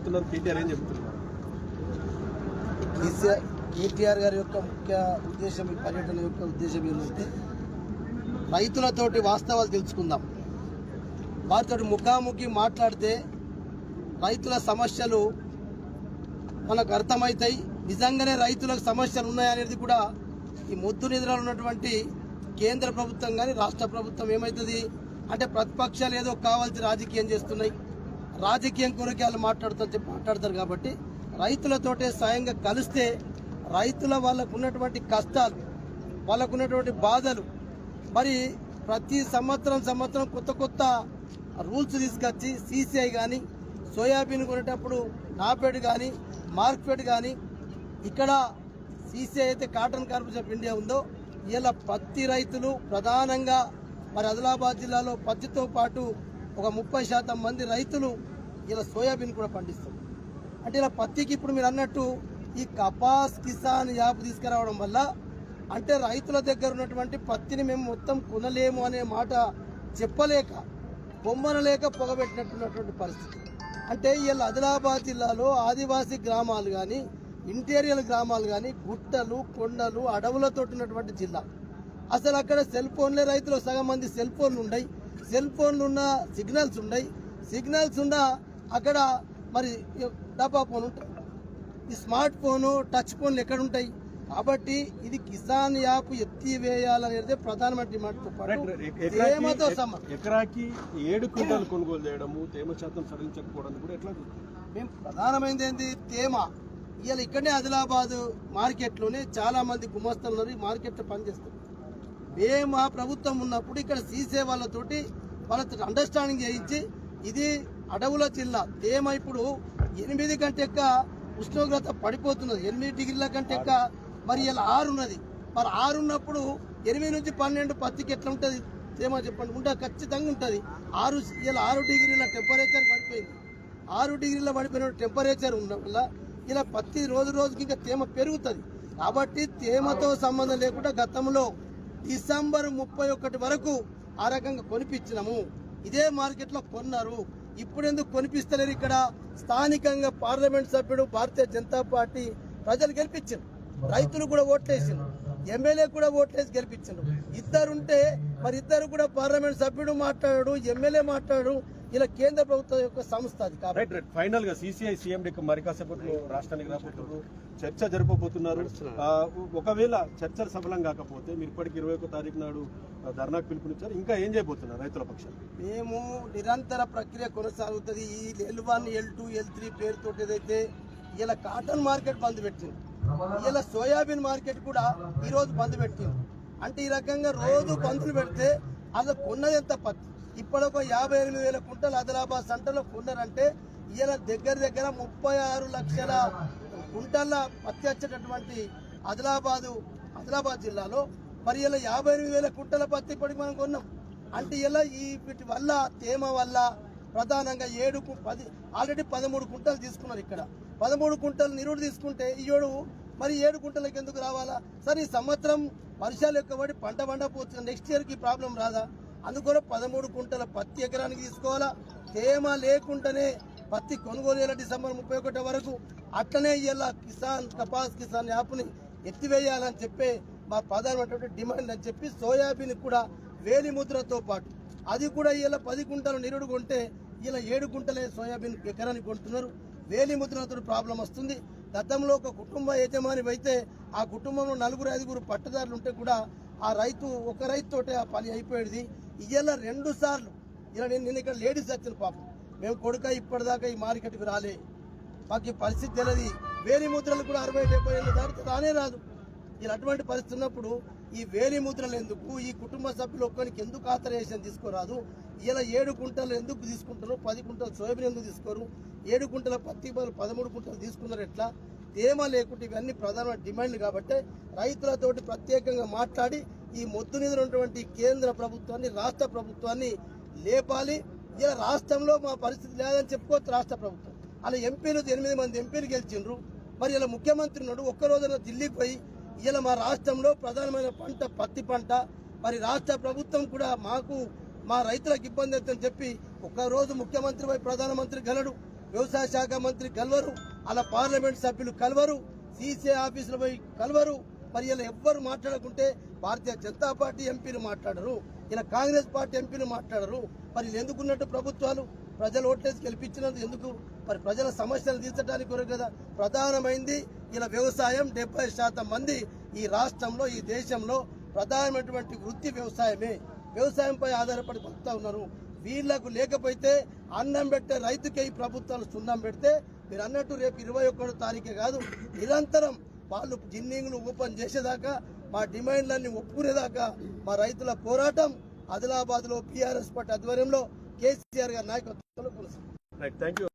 చెప్తున్నారు, కేటీఆర్ ఏం చెప్తున్నారు? కేటీఆర్ గారి యొక్క ముఖ్య ఉద్దేశం, ఈ పర్యటన యొక్క ఉద్దేశం ఏంటంటే రైతులతోటి వాస్తవాలు తెలుసుకుందాం, వారితో ముఖాముఖి మాట్లాడితే రైతుల సమస్యలు మనకు అర్థమవుతాయి. నిజంగానే రైతులకు సమస్యలు ఉన్నాయనేది కూడా ఈ మొద్దు నిద్రలో ఉన్నటువంటి కేంద్ర ప్రభుత్వం కానీ రాష్ట్ర ప్రభుత్వం ఏమవుతుంది అంటే ప్రతిపక్షాలు ఏదో కావాల్సి రాజకీయం చేస్తున్నాయి, రాజకీయం కొరకే వాళ్ళు మాట్లాడతారు. కాబట్టి రైతులతోటే స్వయంగా కలిస్తే రైతుల వాళ్ళకు ఉన్నటువంటి కష్టాలు, వాళ్ళకు ఉన్నటువంటి బాధలు, మరి ప్రతి సంవత్సరం కొత్త రూల్స్ తీసుకొచ్చి CCI కానీ సోయాబీన్ కొనేటప్పుడు నాఫెడ్ కానీ మార్కెట్ కానీ ఇక్కడ CCI అయితే కాటన్ కార్పొరేషన్ ఆఫ్ ఇండియా ఉందో ఇలా పత్తి రైతులు ప్రధానంగా మరి ఆదిలాబాద్ జిల్లాలో పత్తితో పాటు ఒక 30% మంది రైతులు ఇలా సోయాబీన్ కూడా పండిస్తారు. అంటే ఇలా పత్తికి ఇప్పుడు మీరు అన్నట్టు ఈ కపాస్ కిసాన్ యాప్ తీసుకురావడం వల్ల అంటే రైతుల దగ్గర ఉన్నటువంటి పత్తిని మేము మొత్తం కొనలేము అనే మాట చెప్పలేక బొమ్మనలేక పొగబెట్టినట్టున్నటువంటి పరిస్థితి. అంటే ఇలా ఆదిలాబాద్ జిల్లాలో ఆదివాసీ గ్రామాలు కానీ ఇంటీరియర్ గ్రామాలు కానీ గుట్టలు కొండలు అడవులతో ఉన్నటువంటి జిల్లా. అసలు అక్కడ సెల్ ఫోన్లే రైతులు సగం మంది సెల్ ఫోన్లు ఉన్నాయి, సెల్ ఫోన్లు ఉన్న సిగ్నల్స్ ఉన్న అక్కడ మరి డబ్బా ఫోన్ ఉంటాయి, ఈ స్మార్ట్ ఫోను టచ్ ఫోన్లు ఎక్కడ ఉంటాయి. కాబట్టి ఇది కిసాన్ యాప్ ఎత్తివేయాలనేది ప్రధానమంత్రి డిమాండ్తో పాటు తేమతో ఎకరాకి 7 క్వింటాలు కొనుగోలు చేయడము, తేమ శాతం సడలించకపోవడం కూడా ఎట్లా మేము ప్రధానమైనది ఏంటి తేమ. ఇవాళ ఇక్కడనే ఆదిలాబాద్ మార్కెట్లోనే చాలా మంది గుమస్తలు ఉన్నారు, ఈ మార్కెట్లో పనిచేస్తారు. మేము ఆ ప్రభుత్వం ఉన్నప్పుడు ఇక్కడ CCI వాళ్ళతో అండర్స్టాండింగ్ చేయించి ఇది అడవుల జిల్లా, తేమ ఇప్పుడు 8 కంటే ఎక్కువ ఉష్ణోగ్రత పడిపోతున్నది, 8 డిగ్రీల కంటే ఎక్కువ. మరి ఇలా 6 ఉన్నది, మరి 6 ఉన్నప్పుడు 8 నుంచి 12 పత్తికి ఎట్లా ఉంటుంది తేమ చెప్పండి? ఉంటుంది, ఖచ్చితంగా ఉంటుంది. ఇలా 6 డిగ్రీల టెంపరేచర్ పడిపోయింది. 6 డిగ్రీల పడిపోయిన టెంపరేచర్ ఉండడం వల్ల ఇలా పత్తి రోజుకి ఇంకా తేమ పెరుగుతుంది. కాబట్టి తేమతో సంబంధం లేకుండా గతంలో డిసెంబర్ 31 వరకు ఆ రకంగా కొనిపించినాము. ఇదే మార్కెట్లో కొన్నారు. ఇప్పుడు ఎందుకు కొనిపిస్తలేరు? ఇక్కడ స్థానికంగా పార్లమెంట్ సభ్యుడు భారతీయ జనతా పార్టీ ప్రజలు గెలిపించారు, రైతులు కూడా ఓట్లేసారు, ఎమ్మెల్యే కూడా ఓట్లేసి గెలిపించారు. ఇద్దరుంటే మరి ఇద్దరు కూడా పార్లమెంట్ సభ్యుడు మాట్లాడాడు, ఎమ్మెల్యే మాట్లాడాడు. ఇలా కేంద్ర ప్రభుత్వం యొక్క సంస్థ అది. కాబట్టి ఫైనల్ గా CCI CMD మరి కాసేపట్లో రాష్ట్రానికి రాబోతున్నారు, చర్చ జరపబోతున్నారు. ఒకవేళ చర్చలు సఫలం కాకపోతే మీరు ఇప్పటికి 21వ తారీఖు నాడు ధర్నాకు పిలుపునిచ్చారు, ఇంకా ఏం చేయబోతున్నారు రైతుల పక్షాన్ని? మేము నిరంతర ప్రక్రియ కొనసాగుతుంది. ఈ L1, L2, L3 పేరుతో ఏదైతే ఇలా కాటన్ మార్కెట్ బంద్ పెట్టింది, ఇలా సోయాబీన్ మార్కెట్ కూడా ఈ రోజు బంద్ పెట్టింది. అంటే ఈ రకంగా రోజు బందులు పెడితే అసలు కొన్నది ఎంత పత్తి? ఇప్పటిక 58,000 కుంటలు ఆదిలాబాద్ సెంటర్లో కొన్నారంటే ఇలా దగ్గర 36 లక్షల కుంటల పత్తి వచ్చేటటువంటి ఆదిలాబాద్ జిల్లాలో మరి ఇలా 58,000 కుంటల పత్తి ఇప్పటికి మనం కొన్నాం. అంటే ఇలా వీటి వల్ల తేమ వల్ల ప్రధానంగా 10 ఆల్రెడీ 13 కుంటలు తీసుకున్నారు. ఇక్కడ 13 కుంటలు నిరుడు తీసుకుంటే ఈ 7 కుంటలకు ఎందుకు రావాలా? సరే ఈ సంవత్సరం వర్షాలు ఎక్కువ పడి పంట పండపోతుంది, నెక్స్ట్ ఇయర్కి ప్రాబ్లం రాదా? అందుకని 13 కుంటల పత్తి ఎకరానికి తీసుకోవాలా. తేమ లేకుండానే పత్తి కొనుగోలు చేయాలి డిసెంబర్ 31 వరకు. అట్లనే ఇలా కపాస్ కిసాన్ యాప్ని ఎత్తివేయాలని చెప్పి మా ప్రధానమైనటువంటి డిమాండ్ అని చెప్పి సోయాబీన్ కూడా వేలి ముద్రతో పాటు అది కూడా ఇలా 10 కుంటలు నిరుడు కొంటే ఇలా 7 కుంటలే సోయాబీన్ ఎకరానికి కొంటున్నారు. వేలి ముద్రతో ప్రాబ్లం వస్తుంది. గతంలో ఒక కుటుంబ యజమాని అయితే ఆ కుటుంబంలో 4-5 పట్టుదారులు ఉంటే కూడా ఆ ఒక రైతుతోటే ఆ పని అయిపోయేది. ఇలా 2 సార్లు ఇలా నేను ఇక్కడ లేడీస్ వచ్చిన పాపం, మేము కొడుక ఇప్పటిదాకా ఈ మార్కెట్కి రాలే, మాకు ఈ పరిస్థితి తెలియదు. వేలి ముద్రలు కూడా 60-70 ఏళ్ళు దాటితే రానే రాదు. ఇలా అటువంటి పరిస్థితి ఉన్నప్పుడు ఈ వేలి ముద్రలు ఎందుకు? ఈ కుటుంబ సభ్యులు ఒక్కరికి ఎందుకు ఆథరైజేషన్ తీసుకోరాదు? ఇలా 7 కుంటలు ఎందుకు తీసుకుంటారు? 10 కుంటలు సోయాబీన్ ఎందుకు తీసుకోరు? 7 కుంటల పత్తి 13 కుంటలు తీసుకున్నారు ఎట్లా? తేమ లేకుంటే ఇవన్నీ ప్రధానమైన డిమాండ్లు. కాబట్టి రైతులతోటి ప్రత్యేకంగా మాట్లాడి ఈ మొద్దు మీద ఉన్నటువంటి కేంద్ర ప్రభుత్వాన్ని, రాష్ట్ర ప్రభుత్వాన్ని లేపాలి. ఇలా రాష్ట్రంలో మా పరిస్థితి లేదని చెప్పుకోవచ్చు. రాష్ట్ర ప్రభుత్వం అలా ఎంపీలు 8 మంది ఎంపీలు గెలిచిండ్రు. మరి ఇలా ముఖ్యమంత్రి ఉన్నాడు, ఒక్కరోజున ఢిల్లీకి పోయి ఇలా మా రాష్ట్రంలో ప్రధానమైన పంట పత్తి పంట, మరి రాష్ట్ర ప్రభుత్వం కూడా మా రైతులకు ఇబ్బంది అవుతుందని చెప్పి ఒక్కరోజు ముఖ్యమంత్రి పోయి ప్రధానమంత్రి గెలడు. వ్యవసాయ శాఖ మంత్రి కలవరు, అలా పార్లమెంట్ సభ్యులు కలవరు, సీసీ ఆఫీసులో పోయి కలవరు. మరి ఇలా ఎవ్వరు మాట్లాడకుంటే భారతీయ జనతా పార్టీ ఎంపీలు మాట్లాడరు, ఇలా కాంగ్రెస్ పార్టీ ఎంపీలు మాట్లాడరు. మరి వీళ్ళు ఎందుకున్నట్టు ప్రభుత్వాలు ప్రజలు ఓట్లేసి గెలిపించినందుకు ఎందుకు? మరి ప్రజల సమస్యలు తీర్చడానికి కొరకు కదా ప్రధానమైంది. ఇలా వ్యవసాయం 70% మంది ఈ రాష్ట్రంలో ఈ దేశంలో ప్రధానమైనటువంటి వృత్తి వ్యవసాయమే. వ్యవసాయంపై ఆధారపడి బతుకుతా ఉన్నారు. వీళ్లకు లేకపోతే అన్నం పెట్టే రైతుకే ఈ ప్రభుత్వాలు సున్నం పెడితే మీరు అన్నట్టు రేపు 21వ తారీఖే కాదు, నిరంతరం వాళ్ళు జిన్నింగ్లు ఓపెన్ చేసేదాకా, మా డిమాండ్లన్నీ ఒప్పుకునేదాకా మా రైతుల పోరాటం ఆదిలాబాద్ లో బీఆర్ఎస్ పార్టీ ఆధ్వర్యంలో కేసీఆర్ గారి నాయకత్వంలో కొనసాగుతుంది. Thank you.